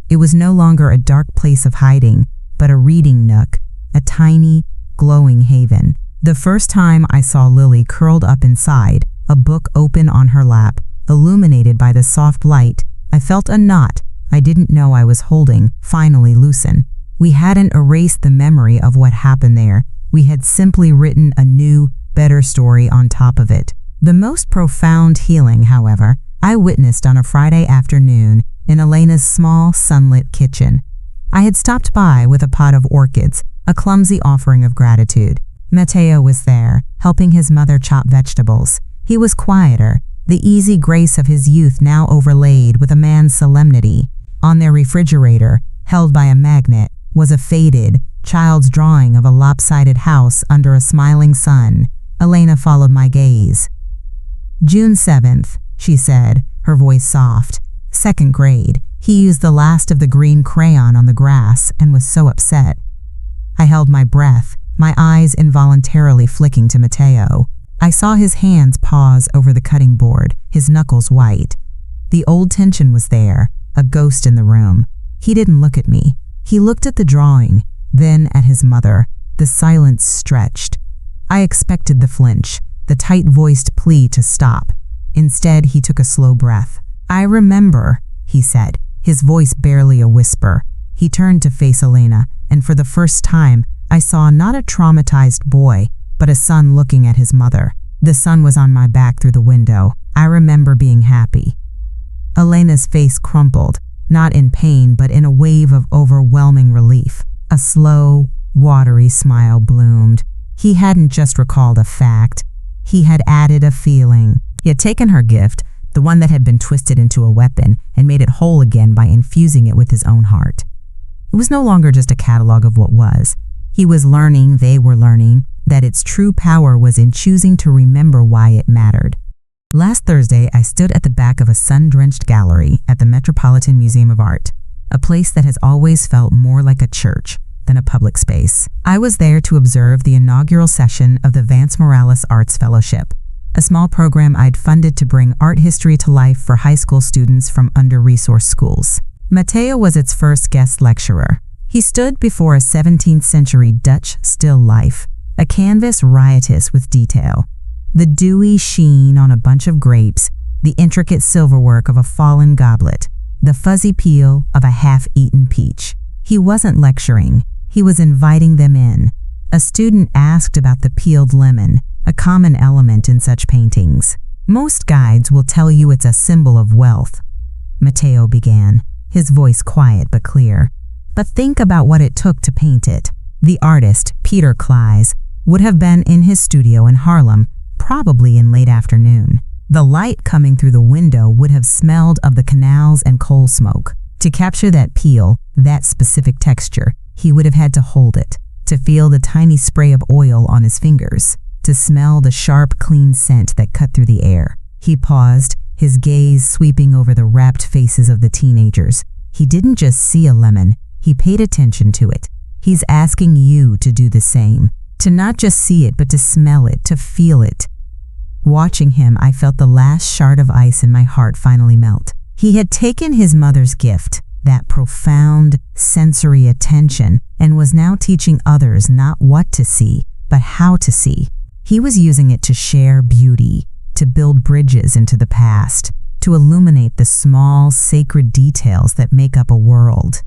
It was no longer a dark place of hiding, but a reading nook, a tiny, glowing haven. The first time I saw Lily curled up inside, a book open on her lap, illuminated by the soft light, I felt a knot I didn't know I was holding finally loosen. We hadn't erased the memory of what happened there. We had simply written a new, better story on top of it. The most profound healing, however, I witnessed on a Friday afternoon in Elena's small, sunlit kitchen. I had stopped by with a pot of orchids, a clumsy offering of gratitude. Matteo was there, helping his mother chop vegetables. He was quieter, the easy grace of his youth now overlaid with a man's solemnity. On their refrigerator, held by a magnet, was a faded, child's drawing of a lopsided house under a smiling sun. Elena followed my gaze. "June 7th, she said, her voice soft. "2nd grade. He used the last of the green crayon on the grass and was so upset." I held my breath, my eyes involuntarily flicking to Matteo. I saw his hands pause over the cutting board, his knuckles white. The old tension was there, a ghost in the room. He didn't look at me. He looked at the drawing, then at his mother. The silence stretched. I expected the flinch, the tight-voiced plea to stop. Instead, he took a slow breath. "I remember," he said, his voice barely a whisper. He turned to face Elena, and for the first time, I saw not a traumatized boy, but a son looking at his mother. The sun was on my back through the window. I remember being happy. Elena's face crumpled, not in pain, but in a wave of overwhelming relief. A slow, watery smile bloomed. He hadn't just recalled a fact. He had added a feeling. He had taken her gift, the one that had been twisted into a weapon, and made it whole again by infusing it with his own heart. It was no longer just a catalog of what was. He was learning, they were learning, that its true power was in choosing to remember why it mattered. Last Thursday, I stood at the back of a sun-drenched gallery at the Metropolitan Museum of Art, a place that has always felt more like a church than a public space. I was there to observe the inaugural session of the Vance Morales Arts Fellowship, a small program I'd funded to bring art history to life for high school students from under-resourced schools. Matteo was its first guest lecturer. He stood before a 17th century Dutch still life, a canvas riotous with detail. The dewy sheen on a bunch of grapes, the intricate silverwork of a fallen goblet, the fuzzy peel of a half-eaten peach. He wasn't lecturing, he was inviting them in. A student asked about the peeled lemon, a common element in such paintings. "Most guides will tell you it's a symbol of wealth," Matteo began, his voice quiet but clear. "But think about what it took to paint it." The artist, Peter Kleis, would have been in his studio in Harlem, probably in late afternoon. The light coming through the window would have smelled of the canals and coal smoke. To capture that peel, that specific texture, he would have had to hold it, to feel the tiny spray of oil on his fingers, to smell the sharp, clean scent that cut through the air. He paused, his gaze sweeping over the rapt faces of the teenagers. He didn't just see a lemon, he paid attention to it. He's asking you to do the same, to not just see it, but to smell it, to feel it. Watching him, I felt the last shard of ice in my heart finally melt. He had taken his mother's gift, that profound sensory attention, and was now teaching others not what to see, but how to see. He was using it to share beauty, to build bridges into the past, to illuminate the small, sacred details that make up a world.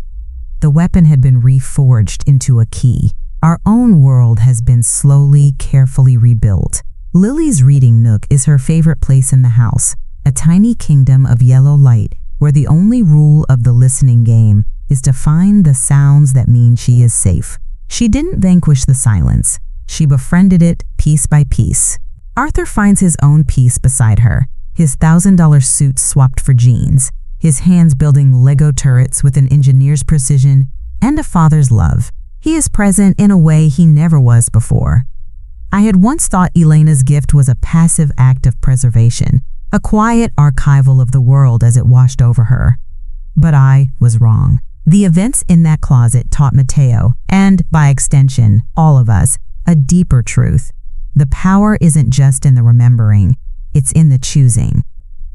The weapon had been reforged into a key. Our own world has been slowly, carefully rebuilt. Lily's reading nook is her favorite place in the house, a tiny kingdom of yellow light where the only rule of the listening game is to find the sounds that mean she is safe. She didn't vanquish the silence. She befriended it piece by piece. Arthur finds his own peace beside her, his $1,000 suit swapped for jeans, his hands building Lego turrets with an engineer's precision and a father's love. He is present in a way he never was before. I had once thought Elena's gift was a passive act of preservation, a quiet archival of the world as it washed over her. But I was wrong. The events in that closet taught Matteo, and by extension, all of us, a deeper truth. The power isn't just in the remembering, it's in the choosing.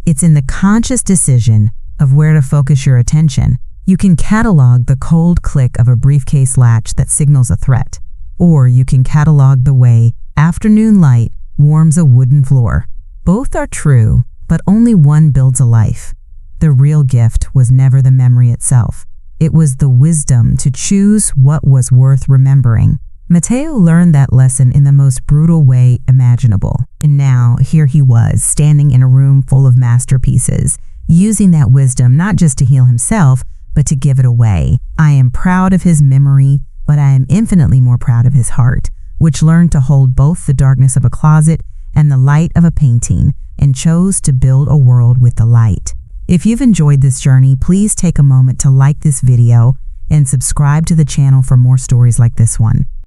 It's in the conscious decision of where to focus your attention. You can catalog the cold click of a briefcase latch that signals a threat, or you can catalog the way afternoon light warms a wooden floor. Both are true, but only one builds a life. The real gift was never the memory itself. It was the wisdom to choose what was worth remembering. Matteo learned that lesson in the most brutal way imaginable. And now, here he was, standing in a room full of masterpieces, using that wisdom not just to heal himself, but to give it away. I am proud of his memory, but I am infinitely more proud of his heart, which learned to hold both the darkness of a closet and the light of a painting, and chose to build a world with the light. If you've enjoyed this journey, please take a moment to like this video and subscribe to the channel for more stories like this one.